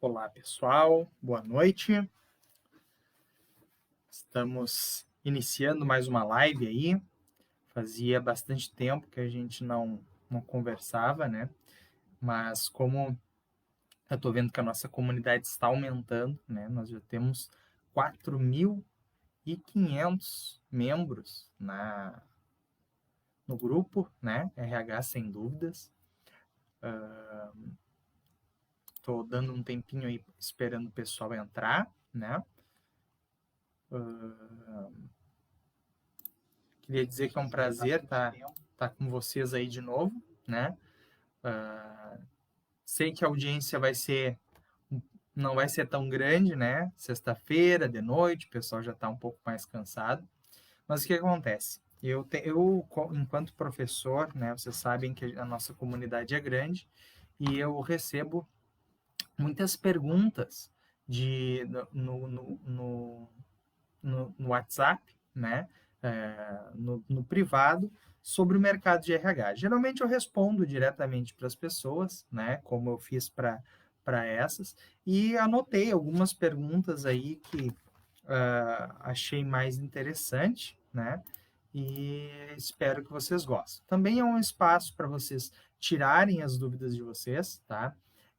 Olá, pessoal. Boa noite. Estamos iniciando mais uma live aí. Fazia bastante tempo que a gente não conversava, né? Mas como eu estou vendo que a nossa comunidade está aumentando, né? Nós já temos 4.500 membros no grupo, né? RH Sem Dúvidas. Estou dando um tempinho aí esperando o pessoal entrar, né? Queria dizer que é um prazer estar com vocês aí de novo, né? Sei que a audiência não vai ser tão grande, né? Sexta-feira, de noite, o pessoal já está um pouco mais cansado. Mas o que acontece? Enquanto professor, né? Vocês sabem que a nossa comunidade é grande e eu recebo muitas perguntas no WhatsApp, né? No privado, sobre o mercado de RH. Geralmente eu respondo diretamente para as pessoas, né? Como eu fiz para essas, e anotei algumas perguntas aí que achei mais interessante, né? E espero que vocês gostem. Também é um espaço para vocês tirarem as dúvidas de vocês, tá?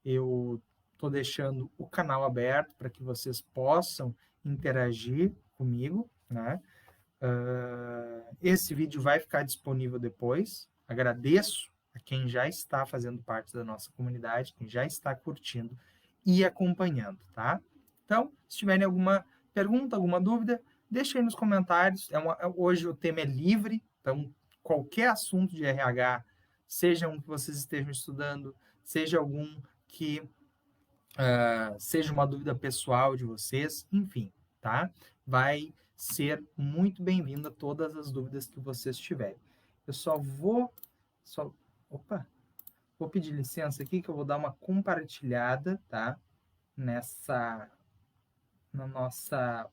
Eu estou deixando o canal aberto para que vocês possam interagir comigo, né? Esse vídeo vai ficar disponível depois. Agradeço a quem já está fazendo parte da nossa comunidade, quem já está curtindo e acompanhando, tá? Então, se tiverem alguma pergunta, alguma dúvida, deixa aí nos comentários. Hoje o tema é livre, então qualquer assunto de RH, seja um que vocês estejam estudando, seja algum que seja uma dúvida pessoal de vocês, enfim, tá? Vai ser muito bem-vinda todas as dúvidas que vocês tiverem. Eu opa, vou pedir licença aqui que eu vou dar uma compartilhada, tá? Na nossa...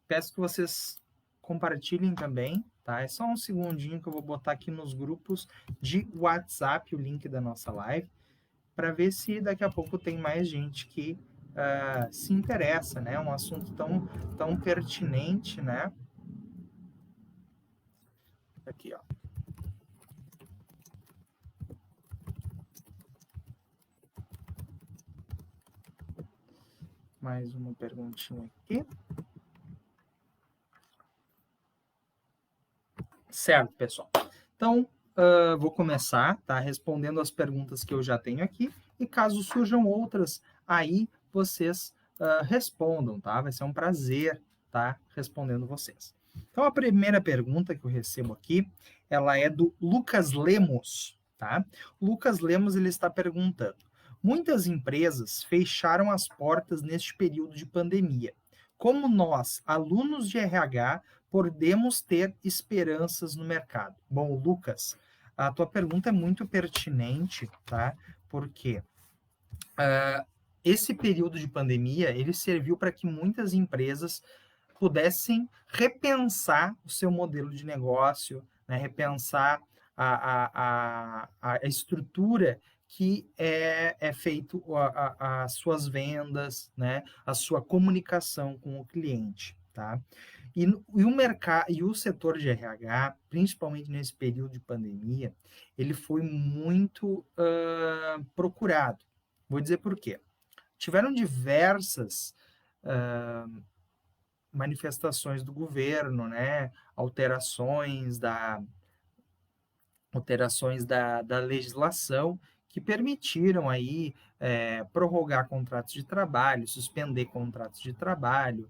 Peço que vocês compartilhem também, tá? É só um segundinho que eu vou botar aqui nos grupos de WhatsApp o link da nossa live, para ver se daqui a pouco tem mais gente que se interessa, né? Um assunto tão pertinente, né? Aqui, ó. Mais uma perguntinha aqui. Certo, pessoal. Então, vou começar, tá? Respondendo as perguntas que eu já tenho aqui. E caso surjam outras, aí vocês respondam, tá? Vai ser um prazer, tá? Respondendo vocês. Então, a primeira pergunta que eu recebo aqui, ela é do Lucas Lemos, tá? O Lucas Lemos, ele está perguntando: muitas empresas fecharam as portas neste período de pandemia. Como nós, alunos de RH, podemos ter esperanças no mercado? Bom, Lucas, a tua pergunta é muito pertinente, tá? Porque esse período de pandemia, ele serviu para que muitas empresas pudessem repensar o seu modelo de negócio, né? Repensar a estrutura que é feito as suas vendas, né? A sua comunicação com o cliente, tá? E o setor de RH, principalmente nesse período de pandemia, ele foi muito procurado. Vou dizer por quê. Tiveram diversas manifestações do governo, né? Alterações da legislação que permitiram aí prorrogar contratos de trabalho, suspender contratos de trabalho,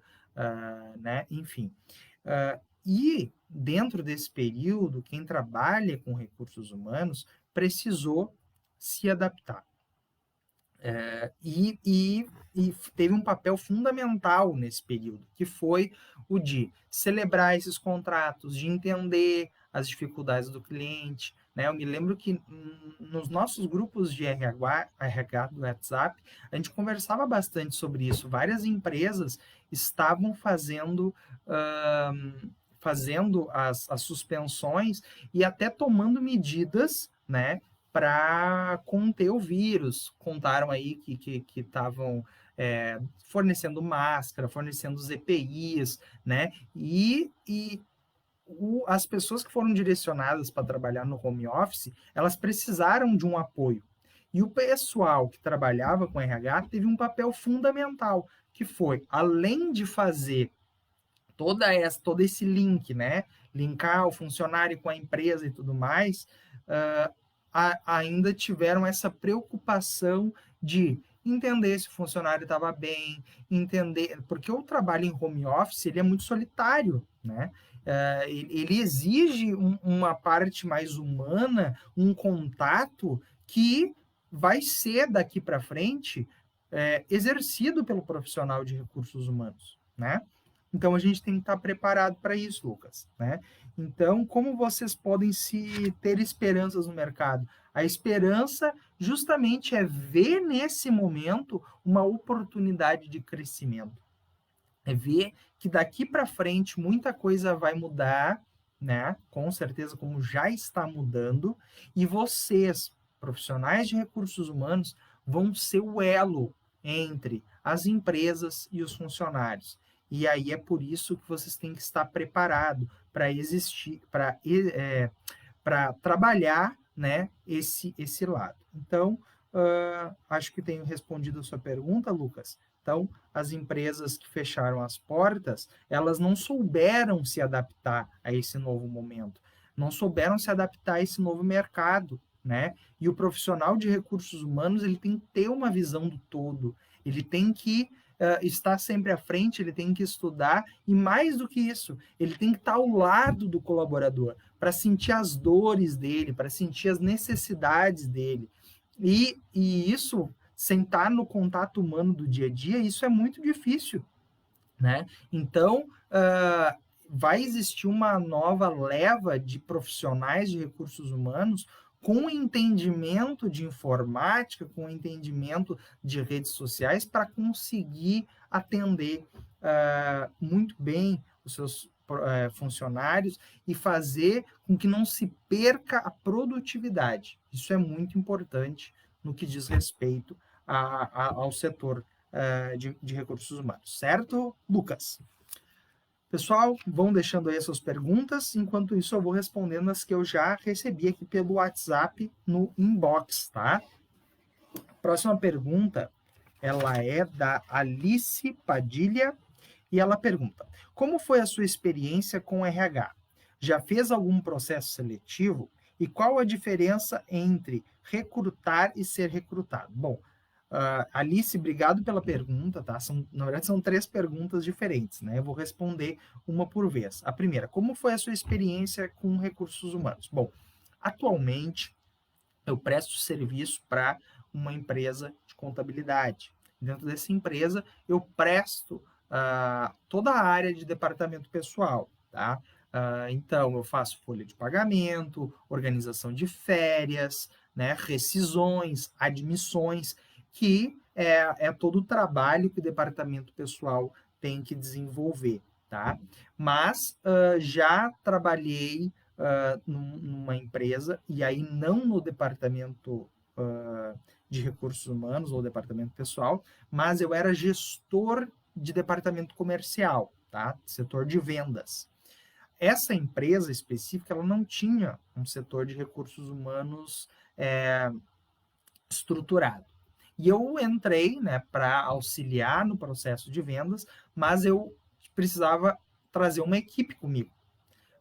né? Enfim. E dentro desse período, quem trabalha com recursos humanos precisou se adaptar. E teve um papel fundamental nesse período, que foi o de celebrar esses contratos, de entender as dificuldades do cliente, né? Eu me lembro que nos nossos grupos de RH do WhatsApp, a gente conversava bastante sobre isso. Várias empresas estavam fazendo as suspensões e até tomando medidas, né, para conter o vírus. Contaram aí que estavam fornecendo máscara, fornecendo os EPIs, né? As pessoas que foram direcionadas para trabalhar no home office, elas precisaram de um apoio. E o pessoal que trabalhava com RH teve um papel fundamental, que foi, além de fazer todo esse link, né? Linkar o funcionário com a empresa e tudo mais, ainda tiveram essa preocupação de entender se o funcionário estava bem, entender, porque o trabalho em home office ele é muito solitário, né? Ele exige uma parte mais humana, um contato que vai ser daqui para frente exercido pelo profissional de recursos humanos, né? Então a gente tem que estar preparado para isso, Lucas, né? Então, como vocês podem se ter esperanças no mercado? A esperança justamente é ver nesse momento uma oportunidade de crescimento. É ver que daqui para frente muita coisa vai mudar, né? Com certeza, como já está mudando, e vocês, profissionais de recursos humanos, vão ser o elo entre as empresas e os funcionários. E aí é por isso que vocês têm que estar preparados para existir, para trabalhar, né, esse lado. Então, acho que tenho respondido a sua pergunta, Lucas. Então, as empresas que fecharam as portas, elas não souberam se adaptar a esse novo momento, não souberam se adaptar a esse novo mercado, né? E o profissional de recursos humanos, ele tem que ter uma visão do todo, ele tem que estar sempre à frente, ele tem que estudar, e mais do que isso, ele tem que estar ao lado do colaborador, para sentir as dores dele, para sentir as necessidades dele. E isso, sentar no contato humano do dia a dia, isso é muito difícil, né? Então, vai existir uma nova leva de profissionais de recursos humanos com entendimento de informática, com entendimento de redes sociais, para conseguir atender muito bem os seus funcionários e fazer com que não se perca a produtividade. Isso é muito importante no que diz respeito ao setor de recursos humanos. Certo, Lucas? Pessoal, vão deixando aí as suas perguntas, enquanto isso eu vou respondendo as que eu já recebi aqui pelo WhatsApp no inbox, tá? Próxima pergunta, ela é da Alice Padilha, e ela pergunta: como foi a sua experiência com RH? Já fez algum processo seletivo? E qual a diferença entre recrutar e ser recrutado? Bom, Alice, obrigado pela pergunta, tá? Na verdade, são 3 perguntas diferentes, né? Eu vou responder uma por vez. A primeira, como foi a sua experiência com recursos humanos? Bom, atualmente eu presto serviço para uma empresa de contabilidade. Dentro dessa empresa, eu presto toda a área de departamento pessoal, tá? Então, eu faço folha de pagamento, organização de férias, né, rescisões, admissões, que é todo o trabalho que o departamento pessoal tem que desenvolver, tá? Mas já trabalhei numa empresa, e aí não no departamento de recursos humanos ou departamento pessoal, mas eu era gestor de departamento comercial, tá? Setor de vendas. Essa empresa específica, ela não tinha um setor de recursos humanos estruturado. E eu entrei, né, para auxiliar no processo de vendas, mas eu precisava trazer uma equipe comigo.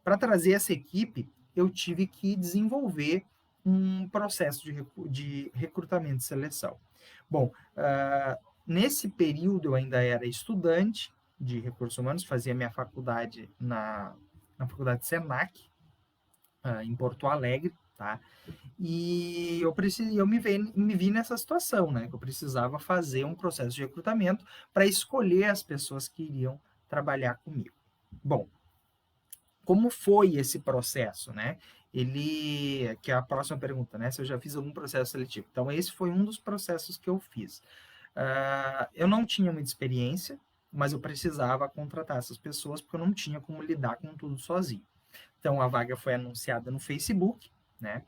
Para trazer essa equipe, eu tive que desenvolver um processo de recrutamento e seleção. Bom, nesse período eu ainda era estudante de recursos humanos, fazia minha faculdade na faculdade Senac, em Porto Alegre, tá? E eu me vi nessa situação, né? Que eu precisava fazer um processo de recrutamento para escolher as pessoas que iriam trabalhar comigo. Bom, como foi esse processo, né? Que é a próxima pergunta, né? Se eu já fiz algum processo seletivo. Então, esse foi um dos processos que eu fiz. Eu não tinha muita experiência, mas eu precisava contratar essas pessoas porque eu não tinha como lidar com tudo sozinho. Então, a vaga foi anunciada no Facebook, né?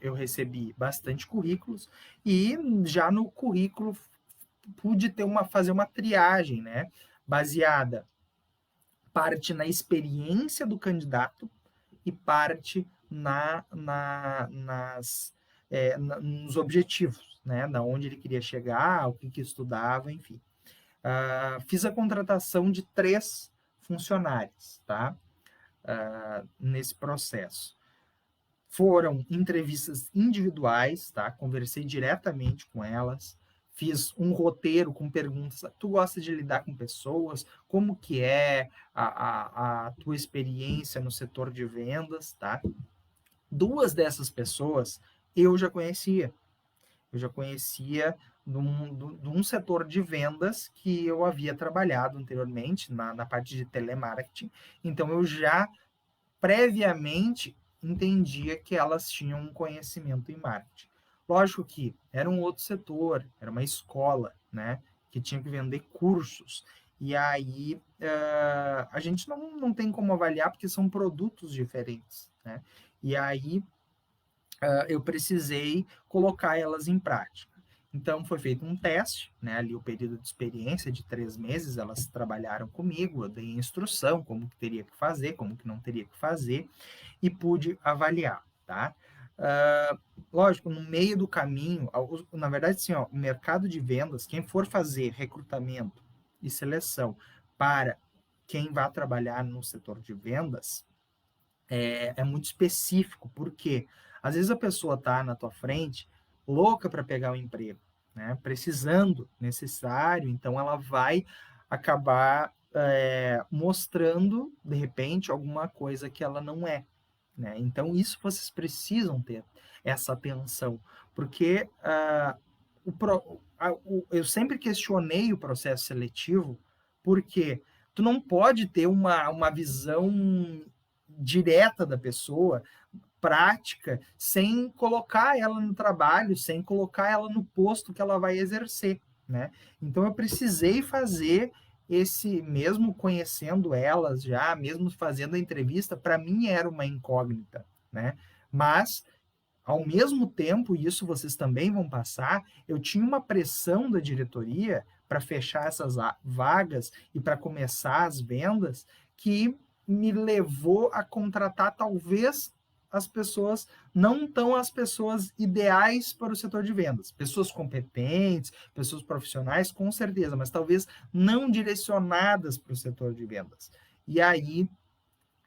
eu recebi bastante currículos e já no currículo pude fazer uma triagem, né, baseada parte na experiência do candidato e parte nos objetivos, né, da onde ele queria chegar, o que estudava, enfim. Fiz a contratação de 3 funcionários, tá? Nesse processo. Foram entrevistas individuais, tá? Conversei diretamente com elas, fiz um roteiro com perguntas. Tu gosta de lidar com pessoas? Como que é a tua experiência no setor de vendas, tá? 2 dessas pessoas eu já conhecia. Eu já conhecia de um setor de vendas que eu havia trabalhado anteriormente, na parte de telemarketing. Então, eu já previamente entendia que elas tinham um conhecimento em marketing. Lógico que era um outro setor, era uma escola, né, que tinha que vender cursos. E aí a gente não tem como avaliar porque são produtos diferentes, né? E aí eu precisei colocar elas em prática. Então, foi feito um teste, né? Ali o período de experiência de 3 meses, elas trabalharam comigo, eu dei instrução, como que teria que fazer, como que não teria que fazer, e pude avaliar, tá? Lógico, no meio do caminho, na verdade, sim, ó, o mercado de vendas, quem for fazer recrutamento e seleção para quem vai trabalhar no setor de vendas, é muito específico, porque às vezes a pessoa está na tua frente louca para pegar o emprego, né? Precisando, necessário, então ela vai acabar mostrando, de repente, alguma coisa que ela não é, né? Então, isso vocês precisam ter essa atenção, porque eu sempre questionei o processo seletivo, porque tu não pode ter uma visão direta da pessoa, prática, sem colocar ela no trabalho, sem colocar ela no posto que ela vai exercer, né? Então eu precisei fazer esse, mesmo conhecendo elas já, mesmo fazendo a entrevista, para mim era uma incógnita, né? Mas ao mesmo tempo, e isso vocês também vão passar, eu tinha uma pressão da diretoria para fechar essas vagas e para começar as vendas que me levou a contratar talvez as pessoas, não tão as pessoas ideais para o setor de vendas. Pessoas competentes, pessoas profissionais, com certeza, mas talvez não direcionadas para o setor de vendas. E aí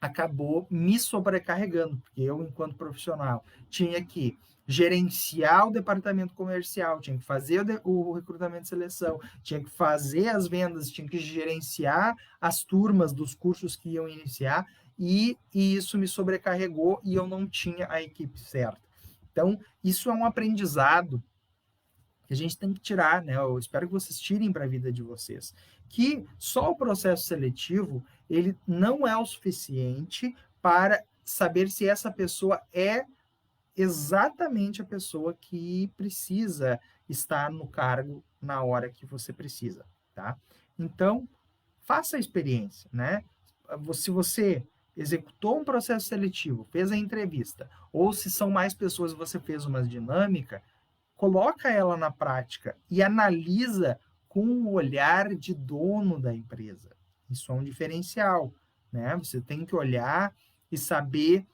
acabou me sobrecarregando, porque eu, enquanto profissional, tinha que gerenciar o departamento comercial, tinha que fazer o recrutamento e seleção, tinha que fazer as vendas, tinha que gerenciar as turmas dos cursos que iam iniciar, e isso me sobrecarregou e eu não tinha a equipe certa. Então, isso é um aprendizado que a gente tem que tirar, né? Eu espero que vocês tirem para a vida de vocês, que só o processo seletivo ele não é o suficiente para saber se essa pessoa é exatamente a pessoa que precisa estar no cargo na hora que você precisa, tá? Então, faça a experiência, né? Se você executou um processo seletivo, fez a entrevista, ou se são mais pessoas, você fez uma dinâmica, coloca ela na prática e analisa com o olhar de dono da empresa. Isso é um diferencial, né? Você tem que olhar e saber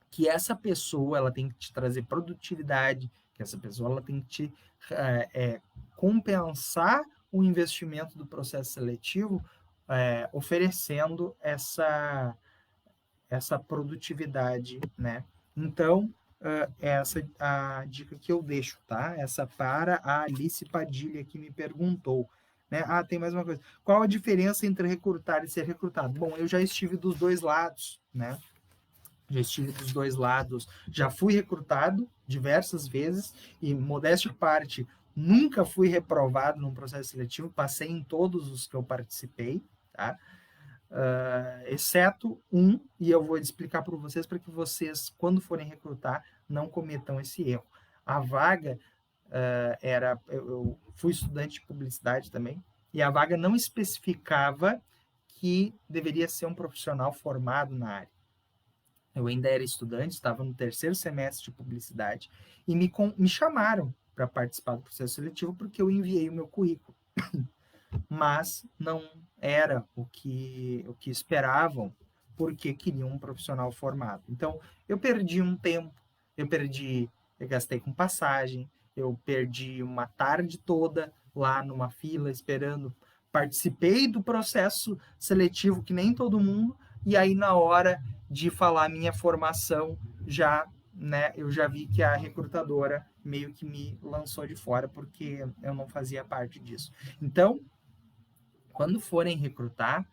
que essa pessoa ela tem que te trazer produtividade, que essa pessoa ela tem que te compensar o investimento do processo seletivo, oferecendo essa produtividade, né? Então, essa é a dica que eu deixo, tá? Essa para a Alice Padilha que me perguntou, né? Tem mais uma coisa. Qual a diferença entre recrutar e ser recrutado? Bom, eu já estive dos dois lados, né? Já estive dos dois lados. Já fui recrutado diversas vezes e, modéstia à parte, nunca fui reprovado num processo seletivo. Passei em todos os que eu participei, tá? Exceto um, e eu vou explicar para vocês para que vocês, quando forem recrutar, não cometam esse erro. A vaga eu fui estudante de publicidade também, e a vaga não especificava que deveria ser um profissional formado na área. Eu ainda era estudante, estava no terceiro semestre de publicidade, e me chamaram para participar do processo seletivo porque eu enviei o meu currículo. Mas não era o que esperavam, porque queriam um profissional formado. Então, eu perdi um tempo, eu gastei com passagem, eu perdi uma tarde toda lá numa fila esperando, participei do processo seletivo que nem todo mundo, e aí na hora de falar minha formação, eu já vi que a recrutadora meio que me lançou de fora porque eu não fazia parte disso. Então, quando forem recrutar,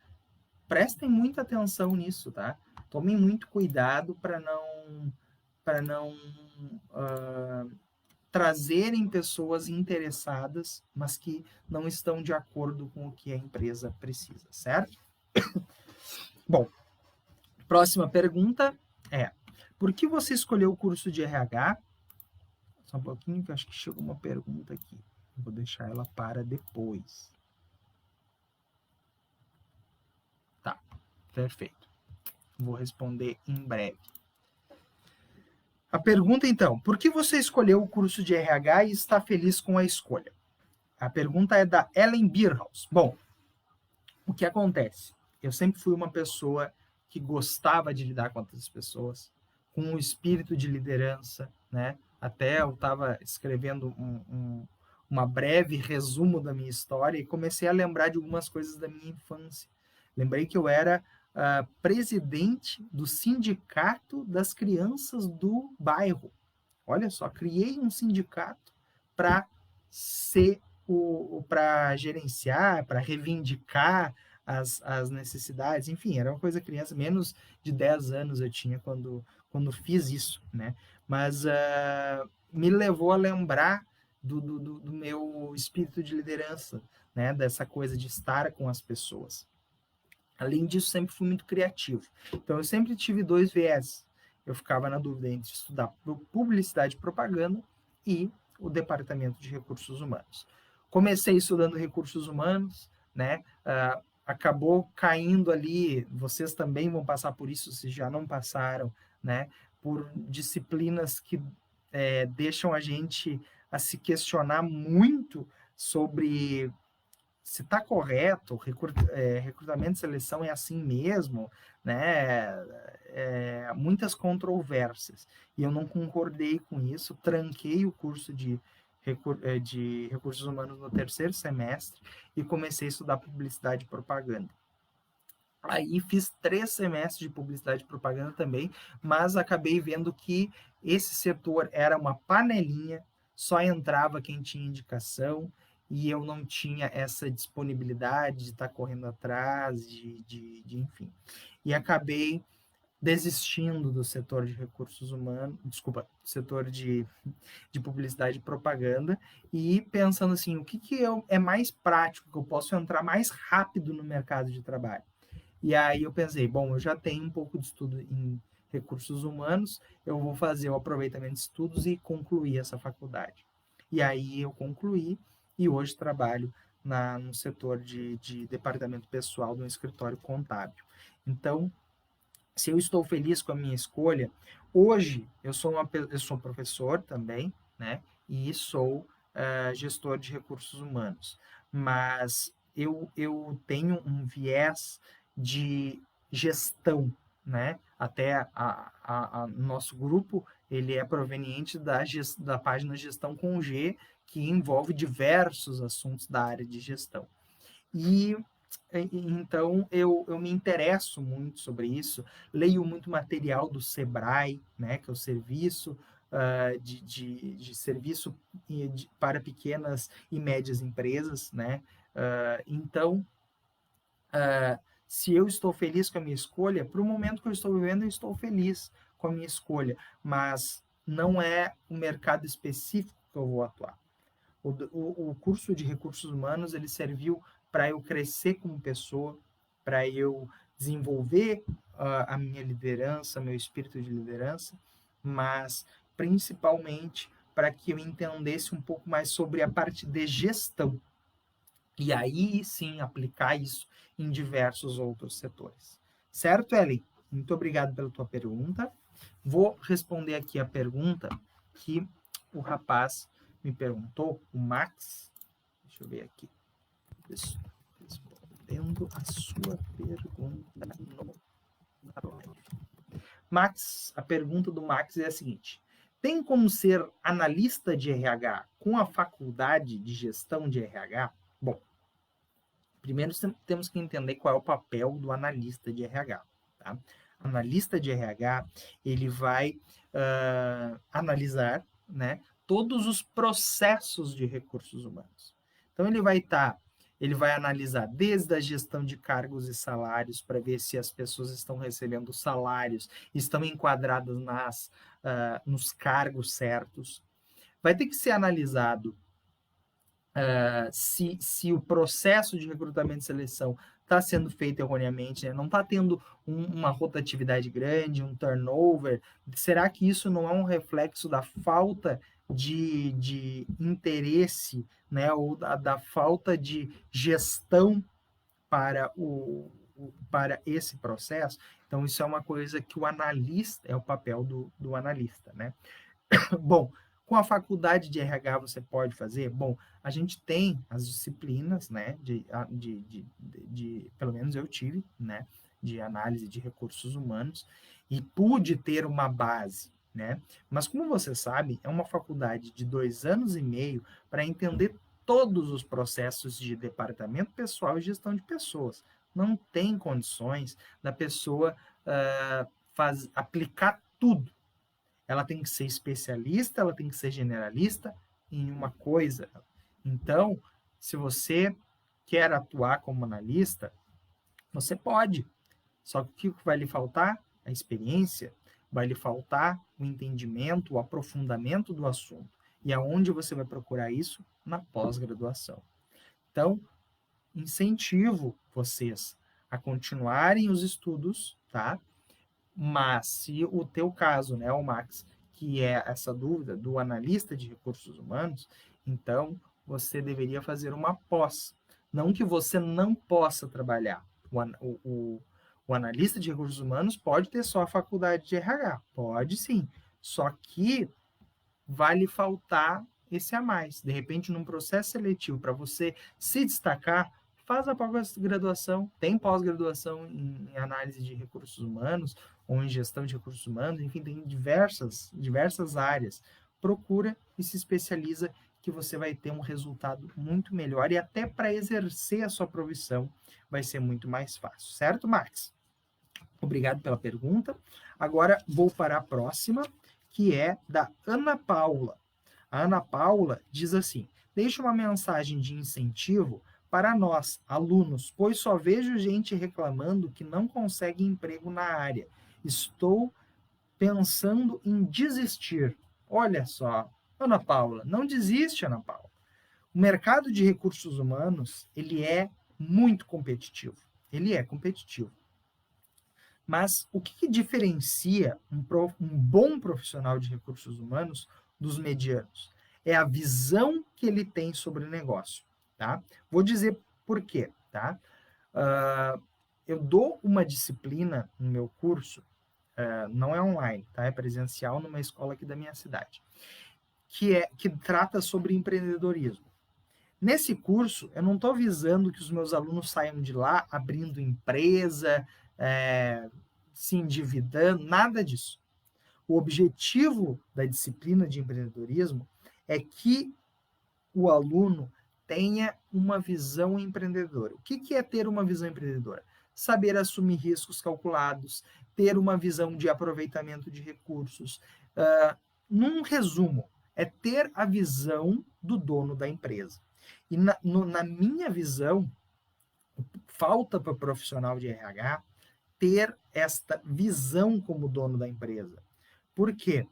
prestem muita atenção nisso, tá? Tomem muito cuidado para não trazerem pessoas interessadas, mas que não estão de acordo com o que a empresa precisa, certo? Bom, próxima pergunta é: por que você escolheu o curso de RH? Só um pouquinho que eu acho que chegou uma pergunta aqui. Vou deixar ela para depois. Tá, perfeito. Vou responder em breve. A pergunta, então, por que você escolheu o curso de RH e está feliz com a escolha? A pergunta é da Ellen Bierhaus. Bom, o que acontece? Eu sempre fui uma pessoa que gostava de lidar com outras pessoas, com um espírito de liderança, né? Até eu estava escrevendo uma breve resumo da minha história e comecei a lembrar de algumas coisas da minha infância. Lembrei que eu era presidente do sindicato das crianças do bairro. Olha só, criei um sindicato para ser para gerenciar, para reivindicar as necessidades, enfim, era uma coisa criança, menos de 10 anos eu tinha quando fiz isso, né? Mas me levou a lembrar do meu espírito de liderança, né? Dessa coisa de estar com as pessoas. Além disso, sempre fui muito criativo. Então, eu sempre tive dois viés. Eu ficava na dúvida entre estudar publicidade e propaganda e o departamento de recursos humanos. Comecei estudando recursos humanos, né? Acabou caindo ali, vocês também vão passar por isso, se já não passaram, né? Por disciplinas que deixam a gente a se questionar muito sobre se está correto, recrutamento e seleção é assim mesmo, né? Muitas controvérsias. E eu não concordei com isso, tranquei o curso de recursos humanos no terceiro semestre e comecei a estudar publicidade e propaganda. Aí fiz 3 semestres de publicidade e propaganda também, mas acabei vendo que esse setor era uma panelinha, só entrava quem tinha indicação, e eu não tinha essa disponibilidade de estar correndo atrás, enfim. E acabei desistindo do setor de recursos humanos, desculpa, setor de publicidade e propaganda, e pensando assim, o que é mais prático, que eu posso entrar mais rápido no mercado de trabalho? E aí eu pensei, bom, eu já tenho um pouco de estudo em recursos humanos, eu vou fazer o aproveitamento de estudos e concluir essa faculdade. E aí eu concluí e hoje trabalho no setor de departamento pessoal do escritório contábil. Então, se eu estou feliz com a minha escolha, hoje eu sou professor também, né? E sou gestor de recursos humanos. Mas eu tenho um viés de gestão, né? Até nosso grupo ele é proveniente da página Gestão com G, que envolve diversos assuntos da área de gestão. E então eu me interesso muito sobre isso, leio muito material do Sebrae, né, que é o serviço de serviço para pequenas e médias empresas, né? Então, se eu estou feliz com a minha escolha, para o momento que eu estou vivendo, eu estou feliz com a minha escolha, mas não é o mercado específico que eu vou atuar. O curso de recursos humanos ele serviu para eu crescer como pessoa, para eu desenvolver a minha liderança, meu espírito de liderança, mas principalmente para que eu entendesse um pouco mais sobre a parte de gestão. E aí sim aplicar isso em diversos outros setores. Certo, Ellen? Muito obrigado pela tua pergunta. Vou responder aqui a pergunta que o rapaz me perguntou, o Max. Deixa eu ver aqui. Respondendo a sua pergunta no live. Max, a pergunta do Max é a seguinte: tem como ser analista de RH com a faculdade de gestão de RH? Bom, primeiro temos que entender qual é o papel do analista de RH. Tá? Analista de RH, ele vai analisar, né, todos os processos de recursos humanos. Então, ele vai analisar desde a gestão de cargos e salários para ver se as pessoas estão recebendo salários, estão enquadradas nos cargos certos. Vai ter que ser analisado se o processo de recrutamento e seleção está sendo feito erroneamente, né? Não está tendo uma rotatividade grande, um turnover. Será que isso não é um reflexo da falta de interesse, né? Ou da falta de gestão para esse processo? Então, isso é uma coisa que o analista, é o papel do analista, né? Bom, com a faculdade de RH você pode fazer? Bom, a gente tem as disciplinas, né, pelo menos eu tive, né, de análise de recursos humanos e pude ter uma base, né? Mas como você sabe, é uma faculdade de 2 anos e meio para entender todos os processos de departamento pessoal e gestão de pessoas. Não tem condições da pessoa aplicar tudo. Ela tem que ser especialista, ela tem que ser generalista em uma coisa. Então, se você quer atuar como analista, você pode. Só que o que vai lhe faltar? A experiência, vai lhe faltar o entendimento, o aprofundamento do assunto. E aonde você vai procurar isso? Na pós-graduação. Então, incentivo vocês a continuarem os estudos, tá? Mas se o teu caso, né, o Max, que é essa dúvida do analista de recursos humanos, então você deveria fazer uma pós. Não que você não possa trabalhar. O analista de recursos humanos pode ter só a faculdade de RH, pode sim. Só que vai faltar esse a mais. De repente, num processo seletivo, para você se destacar, faz a pós-graduação, tem pós-graduação em análise de recursos humanos ou em gestão de recursos humanos, enfim, tem diversas áreas. Procura e se especializa que você vai ter um resultado muito melhor e até para exercer a sua profissão vai ser muito mais fácil, certo, Max? Obrigado pela pergunta. Agora vou para a próxima, que é da Ana Paula. A Ana Paula diz assim: deixa uma mensagem de incentivo para nós, alunos, pois só vejo gente reclamando que não consegue emprego na área. Estou pensando em desistir. Olha só, Ana Paula, não desiste, Ana Paula. O mercado de recursos humanos, ele é muito competitivo. Ele é competitivo. Mas o que diferencia um bom profissional de recursos humanos dos medianos? É a visão que ele tem sobre o negócio, tá? Vou dizer por quê, tá? Eu dou uma disciplina no meu curso, não é online, tá? É presencial numa escola aqui da minha cidade, que trata sobre empreendedorismo. Nesse curso, eu não estou visando que os meus alunos saiam de lá abrindo empresa, se endividando, nada disso. O objetivo da disciplina de empreendedorismo é que o aluno tenha uma visão empreendedora. O que é ter uma visão empreendedora? Saber assumir riscos calculados, ter uma visão de aproveitamento de recursos. Num resumo, é ter a visão do dono da empresa. E na minha visão, falta para o profissional de RH ter esta visão como dono da empresa. Por quê?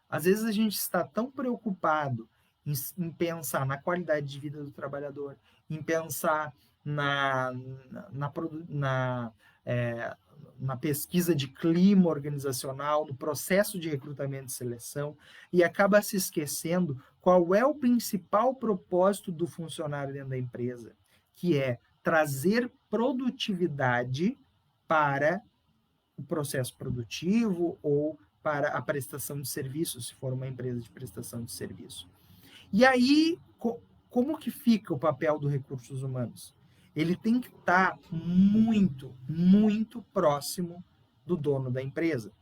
Às vezes a gente está tão preocupado em pensar na qualidade de vida do trabalhador, em pensar na pesquisa de clima organizacional, no processo de recrutamento e seleção, e acaba se esquecendo qual é o principal propósito do funcionário dentro da empresa, que é trazer produtividade para o processo produtivo ou para a prestação de serviço, se for uma empresa de prestação de serviço. E aí, como que fica o papel dos recursos humanos? Ele tem que estar muito, muito próximo do dono da empresa.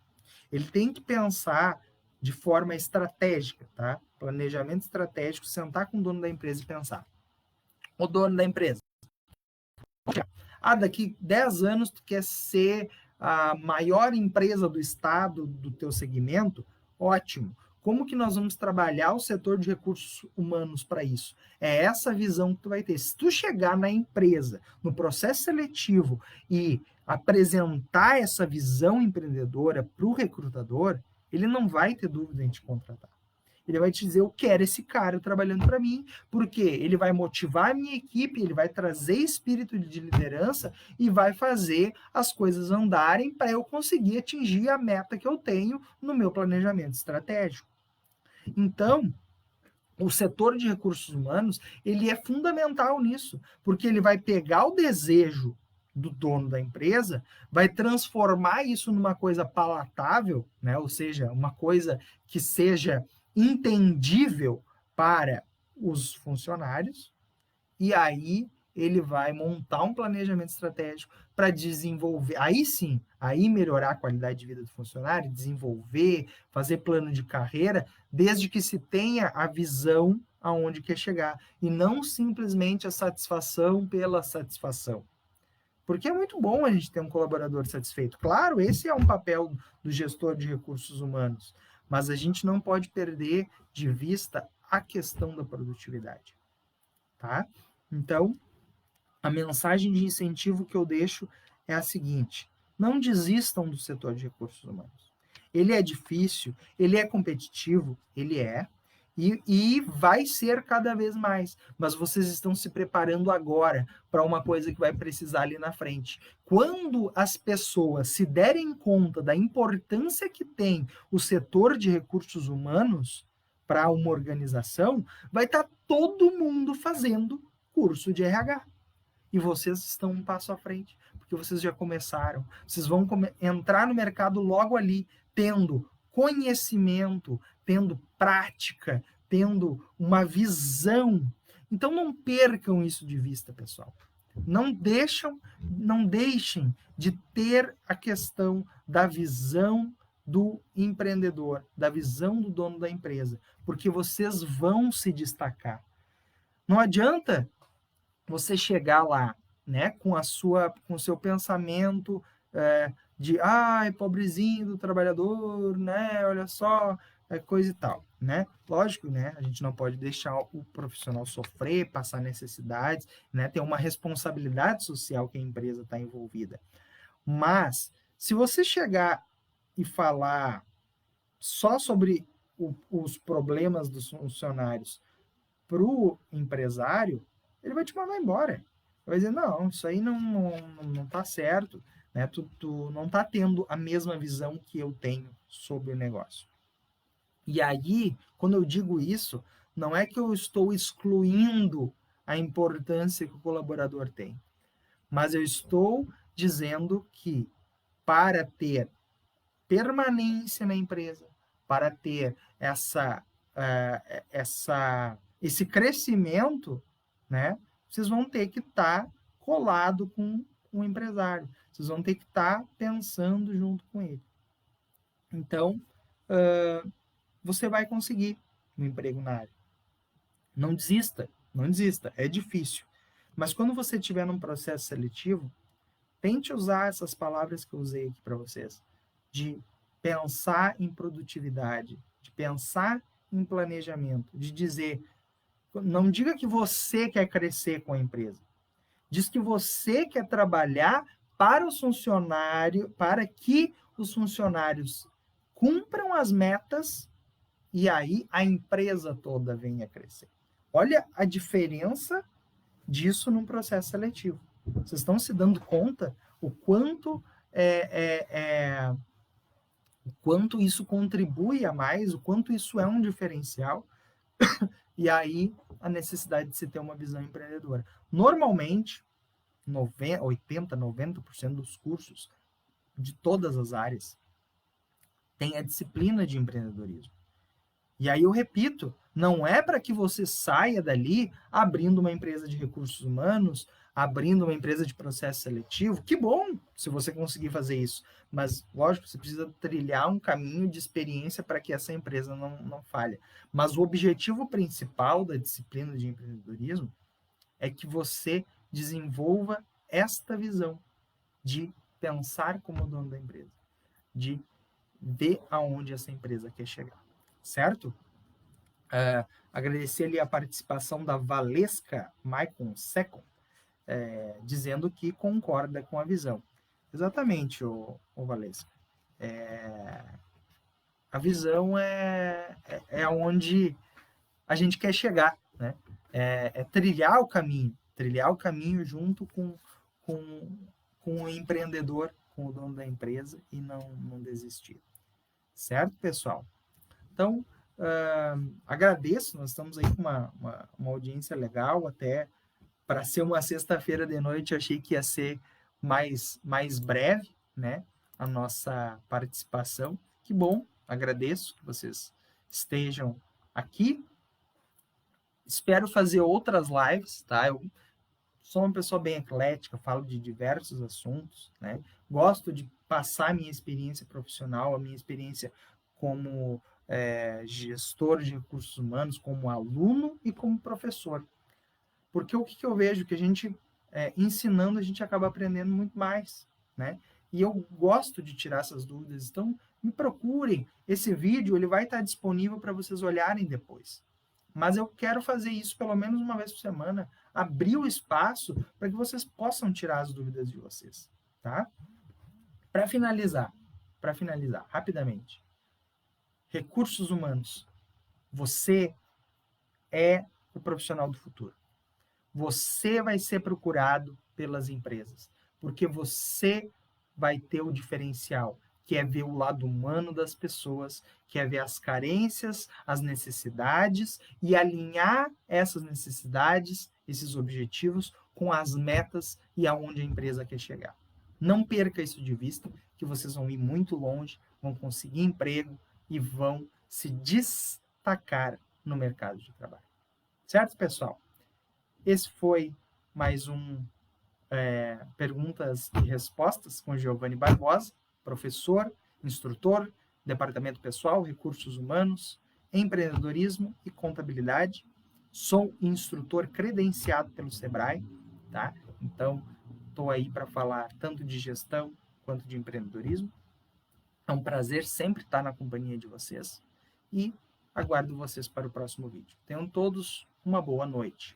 Ele tem que pensar de forma estratégica, tá? Planejamento estratégico, sentar com o dono da empresa e pensar. O dono da empresa. Daqui 10 anos tu quer ser a maior empresa do estado do teu segmento? Ótimo. Como que nós vamos trabalhar o setor de recursos humanos para isso? É essa visão que tu vai ter. Se tu chegar na empresa, no processo seletivo e apresentar essa visão empreendedora para o recrutador, ele não vai ter dúvida em te contratar. Ele vai te dizer, eu quero esse cara trabalhando para mim, porque ele vai motivar a minha equipe, ele vai trazer espírito de liderança e vai fazer as coisas andarem para eu conseguir atingir a meta que eu tenho no meu planejamento estratégico. Então, o setor de recursos humanos, ele é fundamental nisso, porque ele vai pegar o desejo do dono da empresa, vai transformar isso numa coisa palatável, né? Ou seja, uma coisa que seja entendível para os funcionários, e aí ele vai montar um planejamento estratégico para desenvolver, aí sim, aí melhorar a qualidade de vida do funcionário, desenvolver, fazer plano de carreira, desde que se tenha a visão aonde quer chegar, e não simplesmente a satisfação pela satisfação. Porque é muito bom a gente ter um colaborador satisfeito. Claro, esse é um papel do gestor de recursos humanos, mas a gente não pode perder de vista a questão da produtividade, tá? Então, a mensagem de incentivo que eu deixo é a seguinte: não desistam do setor de recursos humanos. Ele é difícil, ele é competitivo, ele é, e vai ser cada vez mais. Mas vocês estão se preparando agora para uma coisa que vai precisar ali na frente. Quando as pessoas se derem conta da importância que tem o setor de recursos humanos para uma organização, vai estar todo mundo fazendo curso de RH. E vocês estão um passo à frente, porque vocês já começaram. Vocês vão entrar no mercado logo ali, tendo conhecimento, tendo prática, tendo uma visão. Então não percam isso de vista, pessoal. Não deixem de ter a questão da visão do empreendedor, da visão do dono da empresa, porque vocês vão se destacar. Não adianta você chegar lá, né, com o seu pensamento de, pobrezinho do trabalhador, né, olha só, coisa e tal, né? Lógico, né, a gente não pode deixar o profissional sofrer, passar necessidades, né, ter uma responsabilidade social que a empresa está envolvida. Mas, se você chegar e falar só sobre os problemas dos funcionários para o empresário, ele vai te mandar embora. Vai dizer, não, isso aí não tá certo, né? Tu não tá tendo a mesma visão que eu tenho sobre o negócio. E aí, quando eu digo isso, não é que eu estou excluindo a importância que o colaborador tem, mas eu estou dizendo que para ter permanência na empresa, para ter esse crescimento, né, vocês vão ter que estar colado com o empresário. Vocês vão ter que estar pensando junto com ele. Então, você vai conseguir um emprego na área. Não desista, não desista. É difícil. Mas quando você estiver num processo seletivo, tente usar essas palavras que eu usei aqui para vocês, de pensar em produtividade, de pensar em planejamento, de dizer, não diga que você quer crescer com a empresa, diz que você quer trabalhar para os funcionários, para que os funcionários cumpram as metas e aí a empresa toda venha a crescer. Olha a diferença disso num processo seletivo. Vocês estão se dando conta o quanto o quanto isso contribui a mais, o quanto isso é um diferencial, e aí a necessidade de se ter uma visão empreendedora. Normalmente, 80%, 90% dos cursos de todas as áreas, tem a disciplina de empreendedorismo. E aí eu repito, não é para que você saia dali abrindo uma empresa de recursos humanos, abrindo uma empresa de processo seletivo. Que bom se você conseguir fazer isso. Mas, lógico, você precisa trilhar um caminho de experiência para que essa empresa não falhe. Mas o objetivo principal da disciplina de empreendedorismo é que você desenvolva esta visão de pensar como dono da empresa, de ver aonde essa empresa quer chegar, certo? Agradecer ali a participação da Valesca Maicon Secon, dizendo que concorda com a visão. Exatamente, o Valesca. A visão é onde a gente quer chegar, né? É trilhar o caminho junto com o empreendedor, com o dono da empresa e não desistir. Certo, pessoal? Então, agradeço, nós estamos aí com uma audiência legal, até para ser uma sexta-feira de noite, eu achei que ia ser mais breve, né, a nossa participação. Que bom, agradeço que vocês estejam aqui. Espero fazer outras lives, tá? Eu sou uma pessoa bem eclética, falo de diversos assuntos, né? Gosto de passar a minha experiência profissional, a minha experiência como gestor de recursos humanos, como aluno e como professor. Porque o que eu vejo? Que a gente, ensinando, a gente acaba aprendendo muito mais, né? E eu gosto de tirar essas dúvidas. Então, me procurem. Esse vídeo ele vai estar disponível para vocês olharem depois. Mas eu quero fazer isso pelo menos uma vez por semana, abrir o espaço para que vocês possam tirar as dúvidas de vocês, tá? Para finalizar, rapidamente. Recursos humanos. Você é o profissional do futuro. Você vai ser procurado pelas empresas, porque você vai ter o diferencial, que é ver o lado humano das pessoas, que é ver as carências, as necessidades e alinhar essas necessidades, esses objetivos com as metas e aonde a empresa quer chegar. Não perca isso de vista, que vocês vão ir muito longe, vão conseguir emprego e vão se destacar no mercado de trabalho. Certo, pessoal? Esse foi mais um Perguntas e Respostas com Giovanni Barbosa, professor, instrutor, departamento pessoal, recursos humanos, empreendedorismo e contabilidade. Sou instrutor credenciado pelo Sebrae, tá? Então, estou aí para falar tanto de gestão quanto de empreendedorismo. É um prazer sempre estar na companhia de vocês e aguardo vocês para o próximo vídeo. Tenham todos uma boa noite.